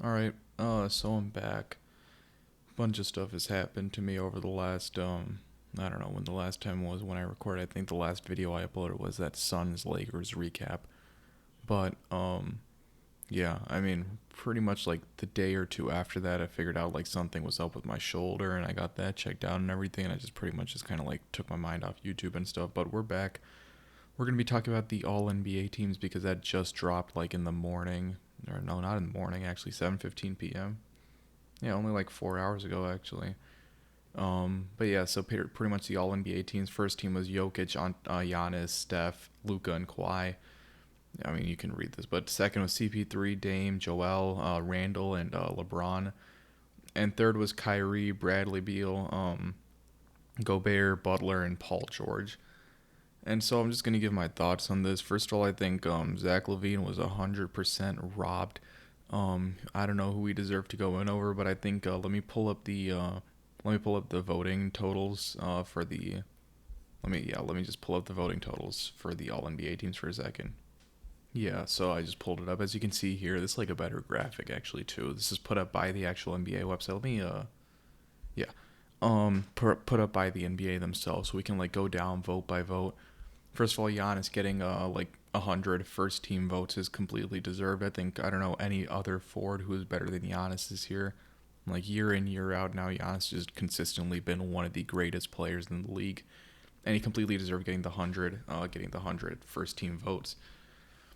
All right. So I'm back. Bunch of stuff has happened to me over the last I don't know when the last time was when I recorded. I think the last video I uploaded was that Suns Lakers recap. But yeah, I mean, pretty much like the day or two after that, I figured out like something was up with my shoulder, and I got that checked out and everything. And I just pretty much just kind of like took my mind off YouTube and stuff. But we're back. We're gonna be talking about the All NBA teams because that just dropped like in the morning, or no, not in the morning actually, 7:15 p.m. Yeah, only like 4 hours ago, actually. But yeah, so pretty much the All NBA teams. First team was Jokic, Giannis, Steph, Luka, and Kawhi. I mean, you can read this, but second was CP3, Dame, Joel, Randall, and LeBron. And third was Kyrie, Bradley Beal, Gobert, Butler, and Paul George. And so I'm just gonna give my thoughts on this. First of all, I think Zach LaVine was 100% robbed. I don't know who he deserved to go in over, but I think let me pull up the voting totals for the let me just pull up the voting totals for the All NBA teams for a second. Yeah, so I just pulled it up. As you can see here, this is like a better graphic actually too. This is put up by the actual NBA website. Let me yeah put up by the NBA themselves, so we can like go down vote by vote. First of all, Giannis getting like 100 first team votes is completely deserved. I don't know any other forward who is better than Giannis this year. Like year in year out now, Giannis has consistently been one of the greatest players in the league, and he completely deserved getting the 100 first team votes.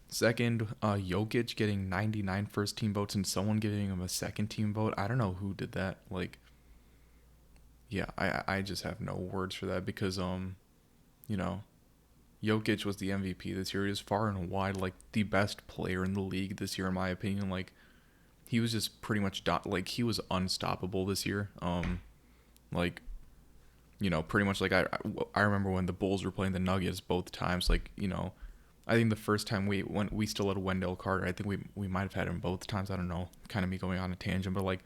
Second, Jokic getting 99 first team votes and someone giving him a second team vote. I don't know who did that. Like, yeah, I just have no words for that because you know Jokic was the MVP this year. He was far and wide like the best player in the league this year, in my opinion. Like he was just pretty much like he was unstoppable this year. Like pretty much like I remember when the Bulls were playing the Nuggets both times. Like I think the first time we still had Wendell Carter. I think we might have had him both times. I don't know. Kind of me going on a tangent, but like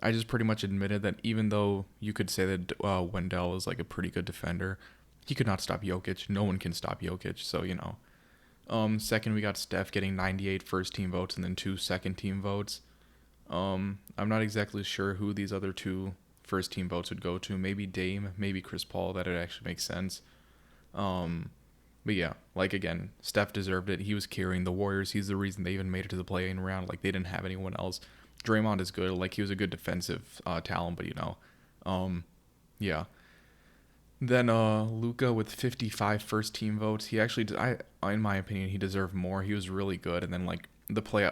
I just pretty much admitted that even though you could say that Wendell is like a pretty good defender, he could not stop Jokic. No one can stop Jokic. So second we got Steph getting 98 first team votes and then two second team votes. I'm not exactly sure who these other two first team votes would go to. Maybe Dame, maybe Chris Paul. That would actually make sense. Um, but yeah, like again, Steph deserved it. He was carrying the Warriors. He's the reason they even made it to the play-in round. Like they didn't have anyone else. Draymond is good. Like he was a good defensive talent, but yeah. Then Luka with 55 first team votes. He actually, in my opinion, he deserved more. He was really good. And then like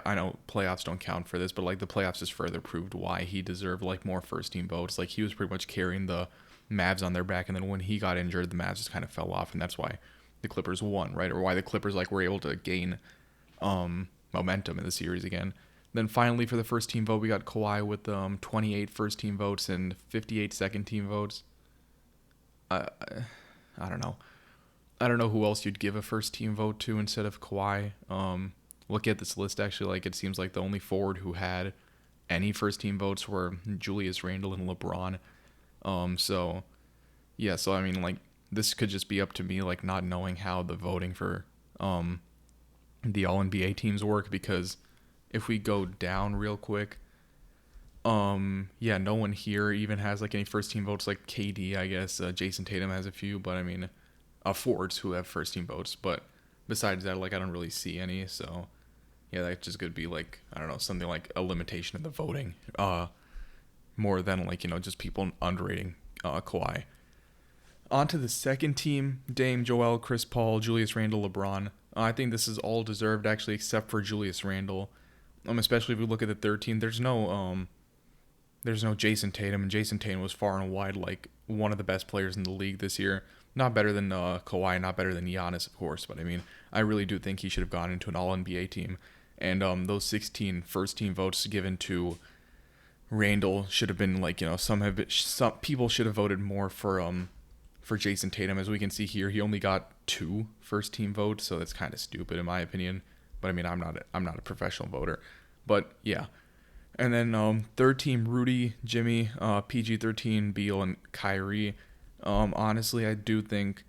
I know playoffs don't count for this, but like the playoffs just further proved why he deserved like more first team votes. Like he was pretty much carrying the Mavs on their back, and then when he got injured, the Mavs just kind of fell off, and that's why the Clippers won, right? Or why the Clippers like were able to gain momentum in the series again. Then finally for the first team vote, we got Kawhi with 28 first team votes and 58 second team votes. I I don't know. I don't know who else you'd give a first team vote to instead of Kawhi. Looking at this list, actually, like it seems like the only forward who had any first team votes were Julius Randle and LeBron. So yeah, so I mean, like this could just be up to me, like not knowing how the voting for the All NBA teams work because if we go down real quick, yeah, no one here even has like any first team votes. Like KD, I guess Jason Tatum has a few, but I mean, forwards who have first team votes. But besides that, like I don't really see any. So yeah, that just could be like I don't know something like a limitation of the voting, more than like just people underrating Kawhi. On to the second team: Dame, Joel, Chris Paul, Julius Randle, LeBron. I think this is all deserved actually, except for Julius Randle. Especially if we look at the third team, there's no Jason Tatum, and Jason Tatum was far and wide like one of the best players in the league this year. Not better than Kawhi, not better than Giannis, of course, but I mean, I really do think he should have gone into an All NBA team. And those 16 first team votes given to Randall should have been like some people should have voted more for Jason Tatum. As we can see here, he only got two first team votes, so that's kind of stupid in my opinion. But I mean, I'm not a professional voter, but yeah, and then third team Rudy, Jimmy, PG-13, Beal, and Kyrie. Honestly, I do think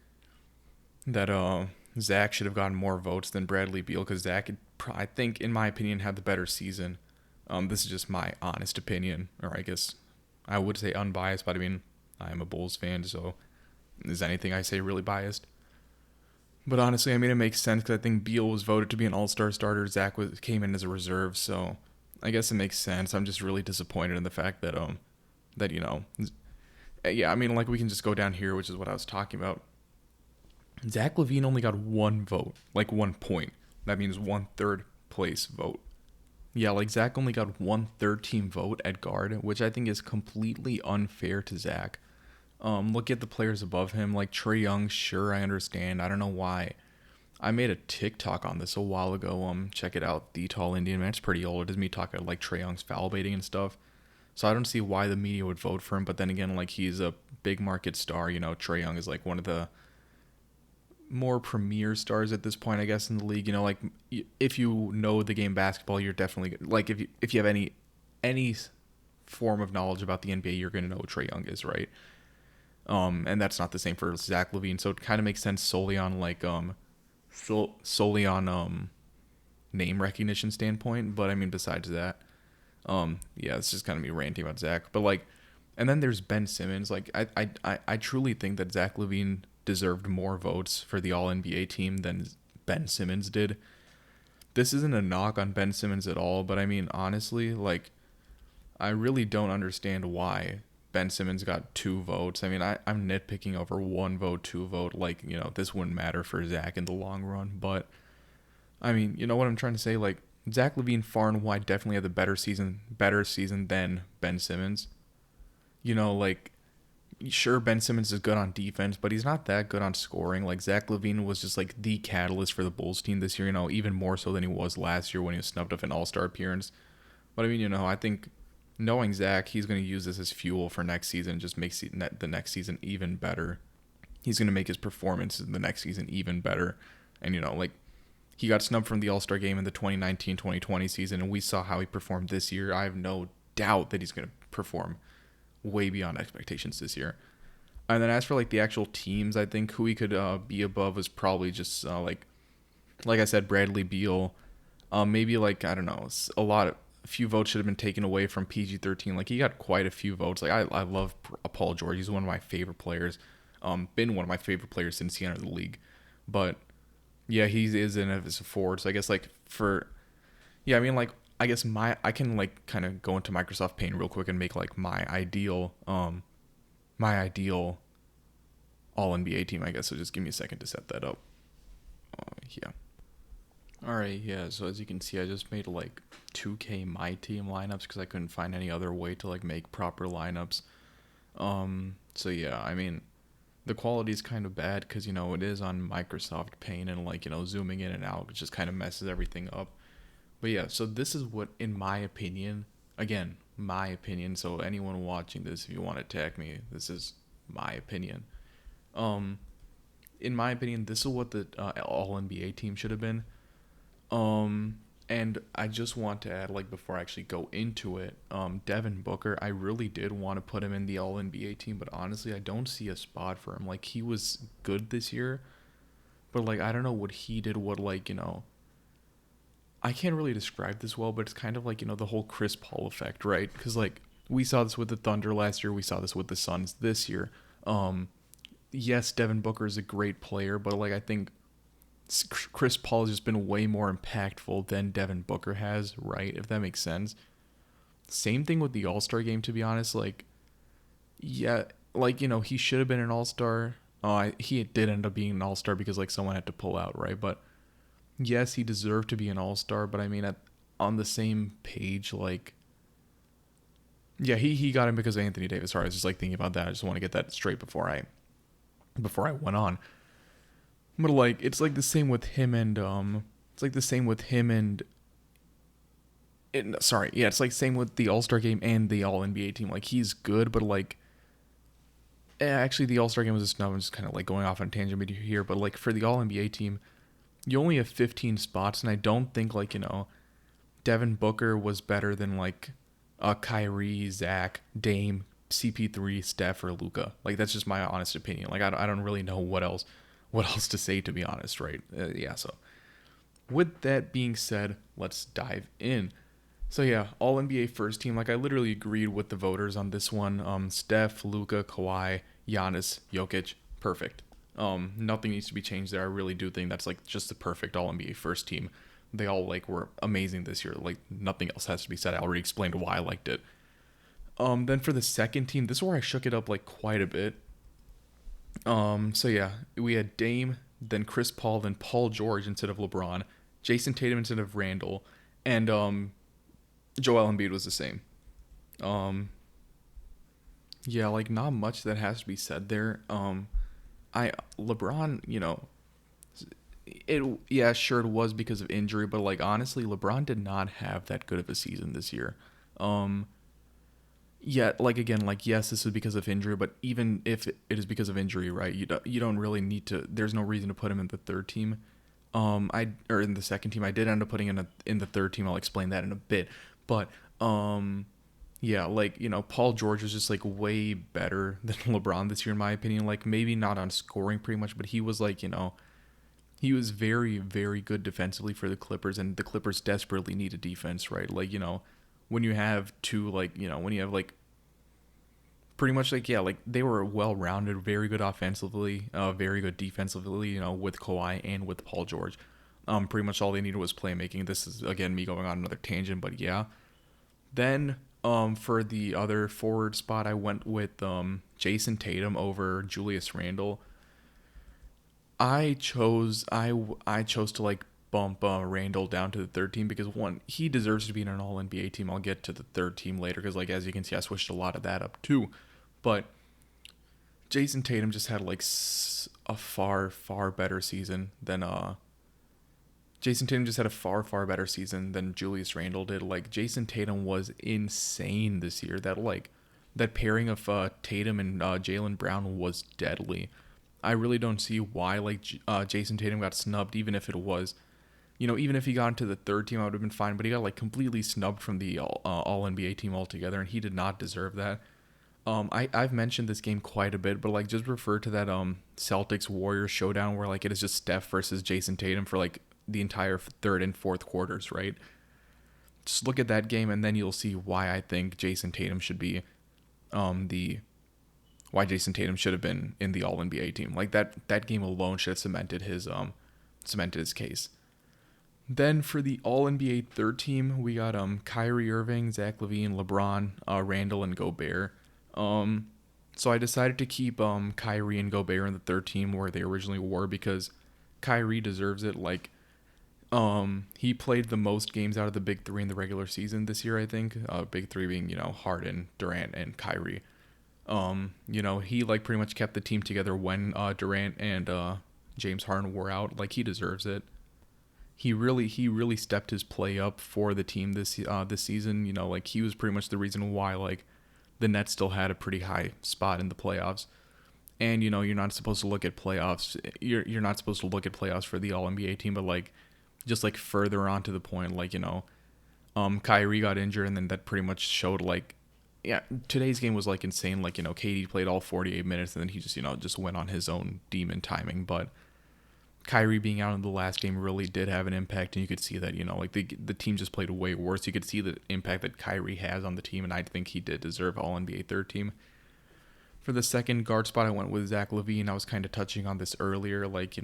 that Zach should have gotten more votes than Bradley Beal because Zach, I think, in my opinion, had the better season. This is just my honest opinion, or I guess I would say unbiased, but I mean, I'm a Bulls fan, so is anything I say really biased? But honestly, I mean, it makes sense because I think Beal was voted to be an all-star starter. Zach came in as a reserve, so I guess it makes sense. I'm just really disappointed in the fact that that yeah, I mean, like we can just go down here, which is what I was talking about. Zach LaVine only got one vote, like 1 point. That means 1/3 place vote. Yeah, like Zach only got 1/3 team vote at guard, which I think is completely unfair to Zach. Look at the players above him, like Trae Young. Sure, I understand. I don't know why. I made a TikTok on this a while ago. Check it out. The Tall Indian Man. It's pretty old. It is me talking like Trae Young's foul baiting and stuff. So I don't see why the media would vote for him. But then again, like he's a big market star. You know, Trae Young is like one of the more premier stars at this point, I guess, in the league. You know, like if you know the game basketball, you're definitely like if you have any form of knowledge about the NBA, you're gonna know what Trae Young is, right? And that's not the same for Zach LaVine. So it kind of makes sense solely on like solely on name recognition standpoint. But I mean, besides that, yeah, it's just kind of me ranting about Zach. But like, and then there's Ben Simmons. Like I truly think that Zach LaVine deserved more votes for the All NBA team than Ben Simmons did. This isn't a knock on Ben Simmons at all, but I mean, honestly, like, I really don't understand why Ben Simmons got 2 votes. I mean, I'm nitpicking over 1 vote, 2 vote. Like, you know, this wouldn't matter for Zach in the long run. But, I mean, you know what I'm trying to say? Like, Zach LaVine far and wide definitely had the better season than Ben Simmons. You know, like, sure, Ben Simmons is good on defense, but he's not that good on scoring. Like, Zach LaVine was just, like, the catalyst for the Bulls team this year, you know, even more so than he was last year when he was snubbed off an all-star appearance. But, I mean, you know, I think knowing Zach, he's going to use this as fuel for next season and just makes the next season even better. He's going to make his performance in the next season even better. And, you know, like, he got snubbed from the All-Star game in the 2019-2020 season, and we saw how he performed this year. I have no doubt that he's going to perform way beyond expectations this year. And then as for, like, the actual teams, I think who he could be above was probably just, like I said, Bradley Beal. Maybe, like, I don't know, a few votes should have been taken away from PG-13. Like, he got quite a few votes. Like, I love Paul George. He's one of my favorite players. Been one of my favorite players since he entered the league. But yeah, he is in as a forward. So I guess like I mean, like, I guess I can like kind of go into Microsoft Paint real quick and make like my ideal all NBA team, I guess. So just give me a second to set that up. Yeah. All right. Yeah. So as you can see, I just made like 2K my team lineups because I couldn't find any other way to like make proper lineups. So yeah, I mean, the quality is kind of bad because, you know, it is on Microsoft Paint and, like, you know, zooming in and out, it just kind of messes everything up. But yeah, so this is what, in my opinion, again, my opinion, so anyone watching this, if you want to attack me, this is my opinion. In my opinion, this is what the All NBA team should have been. And I just want to add, like, before I actually go into it, Devin Booker, I really did want to put him in the All-NBA team, but honestly, I don't see a spot for him. Like, he was good this year, but, like, I don't know what he did, like, you know, I can't really describe this well, but it's kind of like, you know, the whole Chris Paul effect, right? Because, like, we saw this with the Thunder last year, we saw this with the Suns this year. Yes, Devin Booker is a great player, but, like, I think Chris Paul has just been way more impactful than Devin Booker has, right? If that makes sense. Same thing with the All-Star game, to be honest. Like, yeah, like, you know, he should have been an All-Star. He did end up being an All-Star because, like, someone had to pull out, right? But yes, he deserved to be an All-Star, but I mean, on the same page, like, yeah, he got him because of Anthony Davis. Sorry, I was just, like, thinking about that. I just want to get that straight before I went on. But, like, it's like the same with him and it's like the same with him and it's like same with the All-Star game and the All NBA team. Like, he's good, but, like, actually the All-Star game was a snub. I'm just kind of like going off on a tangent here, but, like, for the All NBA team, you only have 15 spots, and I don't think, like, you know, Devin Booker was better than, like, Kyrie, Zach, Dame, CP3, Steph, or Luka. Like, that's just my honest opinion. Like, I don't really know what else to say, to be honest, right? Yeah, so with that being said, let's dive in. So yeah, all NBA first team. Like I literally agreed with the voters on this one. Steph, Luka, Kawhi, Giannis, Jokic, perfect. Nothing needs to be changed there. I really do think that's like just the perfect all NBA first team. They all like were amazing this year. Like nothing else has to be said. I already explained why I liked it. Then for the second team, this is where I shook it up like quite a bit. So yeah, we had Dame, then Chris Paul, then Paul George instead of LeBron, Jason Tatum instead of Randall, and Joel Embiid was the same. Um, yeah, like not much that has to be said there. I LeBron, it yeah, sure it was because of injury, but like honestly, LeBron did not have that good of a season this year. Um, yeah, like again, like yes, this is because of injury, but even if it is because of injury, right? You don't really need to. There's no reason to put him in the third team. I or in the second team. I did end up putting in the third team. I'll explain that in a bit, but um, yeah, like Paul George was just like way better than LeBron this year in my opinion. Like maybe not on scoring pretty much, but he was like he was very very good defensively for the Clippers, and the Clippers desperately need a defense, right? Like when you have two like when you have like pretty much like yeah, like they were well rounded, very good offensively, very good defensively. With Kawhi and with Paul George, pretty much all they needed was playmaking. This is again me going on another tangent, but yeah. Then for the other forward spot, I went with Jason Tatum over Julius Randle. I chose to like bump Randall down to the third team because one, he deserves to be in an All NBA team. I'll get to the third team later because like as you can see, I switched a lot of that up too. But Jason Tatum just had like a far better season than Jason Tatum just had a far better season than Julius Randle did. Like Jason Tatum was insane this year. That pairing of Tatum and Jaylen Brown was deadly. I really don't see why Jason Tatum got snubbed, even if it was, even if he got into the third team, I would have been fine. But he got like completely snubbed from the All NBA team altogether, and he did not deserve that. I've mentioned this game quite a bit, but like just refer to that Celtics Warriors showdown where like it is just Steph versus Jason Tatum for like the entire third and fourth quarters, right? Just look at that game and then you'll see why I think Jason Tatum should be the why Jason Tatum should have been in the All NBA team. Like that game alone should have cemented his case. Then for the All NBA third team, we got Kyrie Irving, Zach LaVine, LeBron, Randall, and Gobert. Um, so I decided to keep Kyrie and Gobert in the third team where they originally were because Kyrie deserves it. Like he played the most games out of the big three in the regular season this year, I think. Big three being Harden, Durant, and Kyrie. He like pretty much kept the team together when Durant and James Harden were out. Like he deserves it. He really stepped his play up for the team this season. Like he was pretty much the reason why like the Nets still had a pretty high spot in the playoffs. And you're not supposed to look at playoffs. You're not supposed to look at playoffs for the All NBA team, but like just like further on to the point, like Kyrie got injured, and then that pretty much showed like yeah, today's game was like insane. Like KD played all 48 minutes, and then he just went on his own demon timing, but Kyrie being out in the last game really did have an impact, and you could see that like the team just played way worse. You could see the impact that Kyrie has on the team, and I think he did deserve All NBA third team. For the second guard spot, I went with Zach LaVine. I was kind of touching on this earlier. Like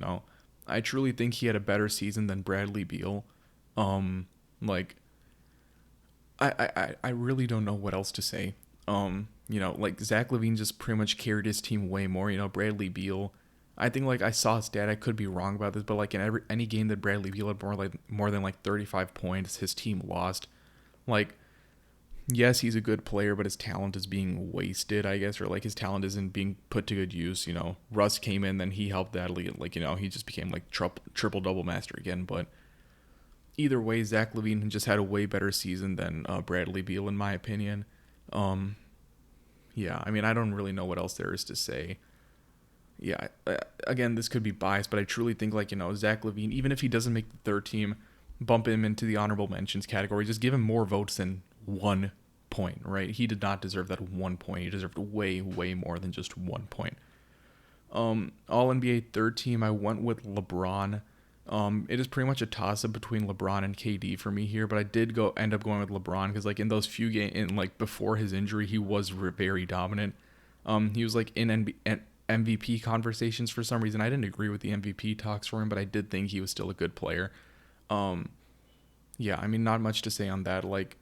I truly think he had a better season than Bradley Beal. Like I really don't know what else to say. Like Zach LaVine just pretty much carried his team way more. Bradley Beal, I think like I saw his stat. I could be wrong about this, but like in any game that Bradley Beal had more than like 35 points, his team lost. Like yes, he's a good player, but his talent is being wasted, I guess, or like his talent isn't being put to good use. Russ came in, then he helped that league. Like he just became like triple double master again. But either way, Zach LaVine just had a way better season than Bradley Beal, in my opinion. Um, yeah, I mean, I don't really know what else there is to say. Yeah, again, this could be biased, but I truly think like Zach LaVine, even if he doesn't make the third team, bump him into the honorable mentions category. Just give him more votes than 1 point, right? He did not deserve that 1 point. He deserved way more than just 1 point. All NBA third team, I went with LeBron. It is pretty much a toss up between LeBron and KD for me here, but I did go end up going with LeBron because like in those few games, in like before his injury, he was very dominant. He was like in MVP conversations for some reason. I didn't agree with the MVP talks for him, but I did think he was still a good player. Um, yeah, I mean, not much to say on that. Like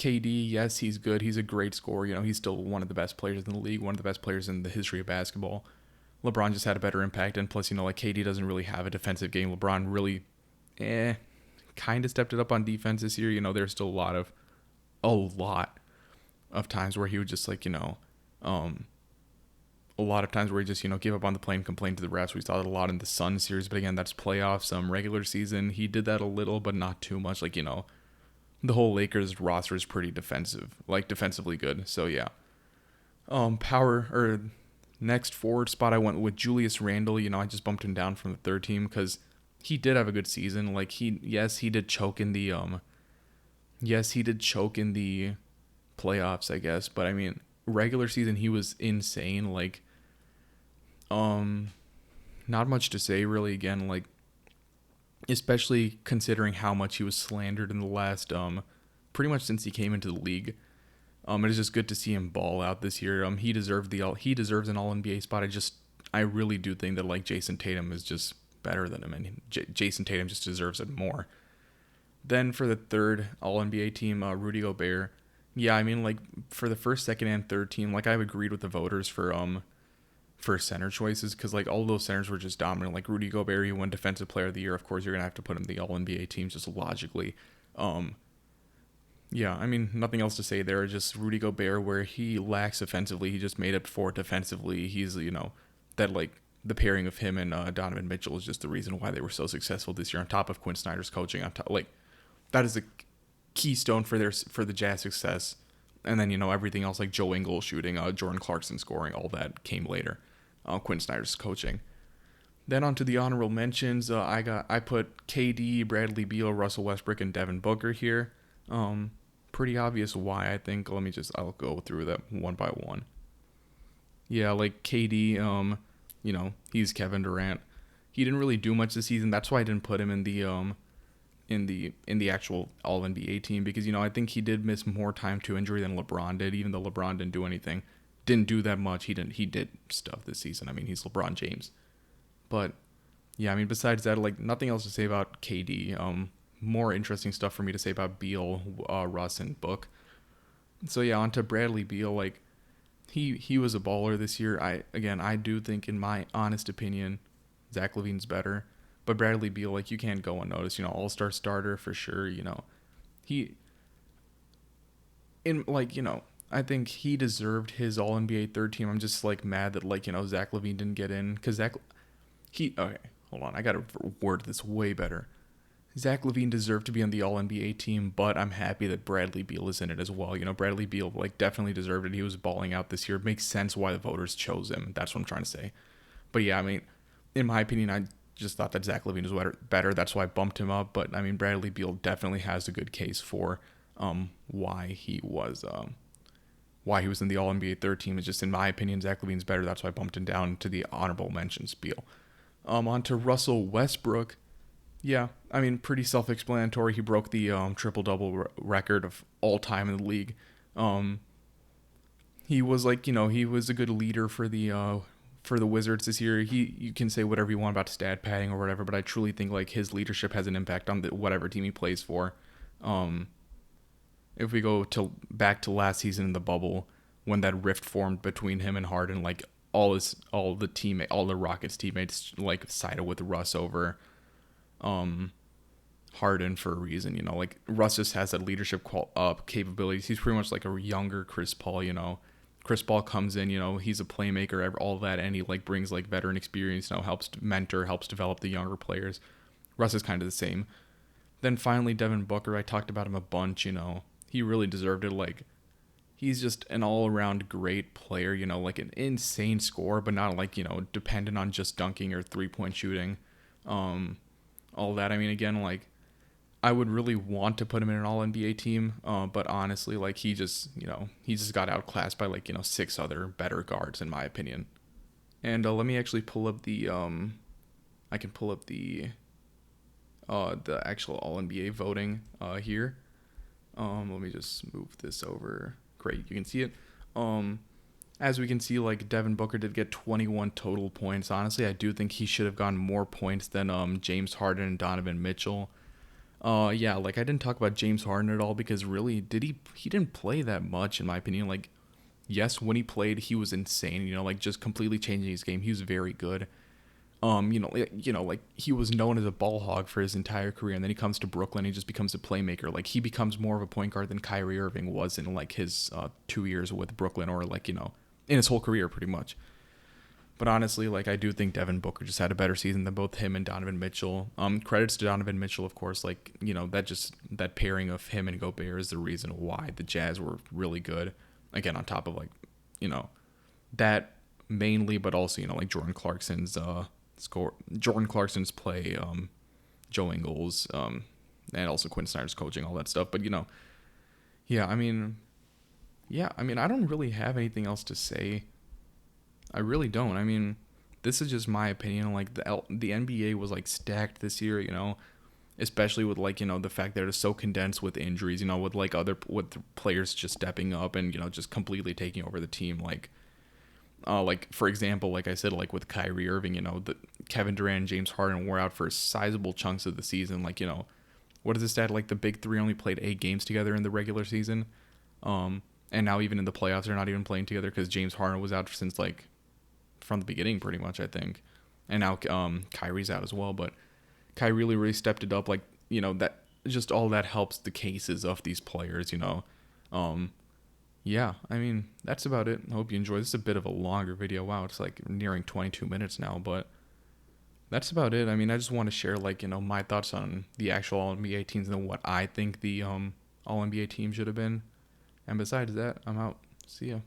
KD, yes, he's good. He's a great scorer. You know, he's still one of the best players in the league, one of the best players in the history of basketball. LeBron just had a better impact, and plus, you know, like KD doesn't really have a defensive game. LeBron really, kind of stepped it up on defense this year. You know, there's still a lot of times where he would just like, um, a lot of times where he just, give up on the play and complain to the refs. We saw that a lot in the Sun series, but again, that's playoffs. Regular season, he did that a little, but not too much. Like, the whole Lakers roster is pretty defensive, like defensively good. So yeah. Power or next forward spot, I went with Julius Randle. You know, I just bumped him down from the third team because he did have a good season. Like he did choke in the playoffs, I guess. But I mean, regular season he was insane. Like, not much to say really. Again, like, especially considering how much he was slandered in the last pretty much since he came into the league. It is just good to see him ball out this year. He deserves an All NBA spot. I really do think that like Jason Tatum is just better than him, and Jason Tatum just deserves it more. Then for the third All NBA team, Rudy Gobert. Yeah, I mean, like for the first, second, and third team, like I've agreed with the voters for center choices because like all those centers were just dominant. Like Rudy Gobert, he won Defensive Player of the Year. Of course, you're gonna have to put him in the All NBA team just logically. Yeah, I mean, nothing else to say there. Just Rudy Gobert, where he lacks offensively, he just made up for it defensively. He's, that like the pairing of him and Donovan Mitchell is just the reason why they were so successful this year. On top of Quinn Snyder's coaching, on top, like that is a keystone for the Jazz success. And then everything else like Joe Ingles shooting, Jordan Clarkson scoring, all that came later. Quinn Snyder's coaching. Then on to the honorable mentions. I put KD, Bradley Beal, Russell Westbrook, and Devin Booker here. Pretty obvious why, I think. I'll go through that one by one. Yeah, like KD, he's Kevin Durant. He didn't really do much this season. That's why I didn't put him in the actual All NBA team because I think he did miss more time to injury than LeBron did. Even though LeBron didn't do that much. He did stuff this season. I mean, he's LeBron James. But yeah, I mean, besides that, like nothing else to say about KD. More interesting stuff for me to say about Beal, Russ, and Book. So yeah, on to Bradley Beal. Like he was a baller this year. I do think, in my honest opinion, Zach LaVine's better. But Bradley Beal, like you can't go unnoticed. All-star starter for sure. I think he deserved his All NBA third team. I'm just like mad that Zach LaVine didn't get in because okay, hold on, I gotta word this way better. Zach LaVine deserved to be on the All NBA team, but I'm happy that Bradley Beal is in it as well. Bradley Beal definitely deserved it. He was balling out this year. It makes sense why the voters chose him. That's what I'm trying to say. But yeah, I mean, in my opinion, I just thought that Zach LaVine was better. That's why I bumped him up. But I mean, Bradley Beal definitely has a good case for why he was in the All NBA third team. It's just, in my opinion, Zach LaVine's better. That's why I bumped him down to the honorable mentions. Beal. On to Russell Westbrook. Yeah, I mean, pretty self-explanatory. He broke the triple-double record of all time in the league. He was he was a good leader for the Wizards this year. You can say whatever you want about stat padding or whatever, but I truly think his leadership has an impact on whatever team he plays for. If we go back to last season in the bubble, when that rift formed between him and Harden, all the Rockets teammates sided with Russ over Harden for a reason. Russ just has that leadership capabilities. He's pretty much like a younger Chris Paul. Chris Paul comes in, he's a playmaker, all that, and he brings veteran experience, helps mentor, helps develop the younger players. Russ is kind of the same. Then finally, Devin Booker, I talked about him a bunch. He really deserved it. He's just an all-around great player, an insane scorer, but not dependent on just dunking or three-point shooting. All that. I mean, again, I would really want to put him in an All-NBA team, but honestly, he just got outclassed by 6 other better guards, in my opinion. And let me actually pull up the I can pull up the the actual All NBA voting here. Let me just move this over. Great, you can see it. Um, as we can see, like Devin Booker did get 21 total points. Honestly, I do think he should have gotten more points than James Harden and Donovan Mitchell. Yeah, like I didn't talk about James Harden at all because really, he didn't play that much in my opinion. Like, yes, when he played, he was insane. You know, like just completely changing his game. He was very good. Like he was known as a ball hog for his entire career, and then he comes to Brooklyn, he just becomes a playmaker. Like he becomes more of a point guard than Kyrie Irving was in like his 2 years with Brooklyn, or like in his whole career pretty much. But honestly, like I do think Devin Booker just had a better season than both him and Donovan Mitchell. Credits to Donovan Mitchell, of course. Like that pairing of him and Gobert is the reason why the Jazz were really good. Again, on top of like you know that mainly, but also like Jordan Clarkson's play, Joe Ingles, and also Quinn Snyder's coaching, all that stuff. But yeah, I don't really have anything else to say. I really don't. I mean, this is just my opinion. Like the NBA was like stacked this year, especially with like the fact that it's so condensed with injuries. With with the players just stepping up and just completely taking over the team. Like for example, like I said, like with Kyrie Irving, the Kevin Durant and James Harden were out for sizable chunks of the season. Like what is the stat? Like the big three only played 8 games together in the regular season, and now even in the playoffs they're not even playing together because James Harden was out since like from the beginning pretty much, I think, and now Kyrie's out as well. But Kyrie really stepped it up. Like that just all that helps the cases of these players. Yeah, I mean, that's about it. I hope you enjoyed. This is a bit of a longer video. Wow, it's like nearing 22 minutes now, but that's about it. I mean, I just want to share like, my thoughts on the actual All NBA teams and what I think the All NBA team should have been. And besides that, I'm out. See ya.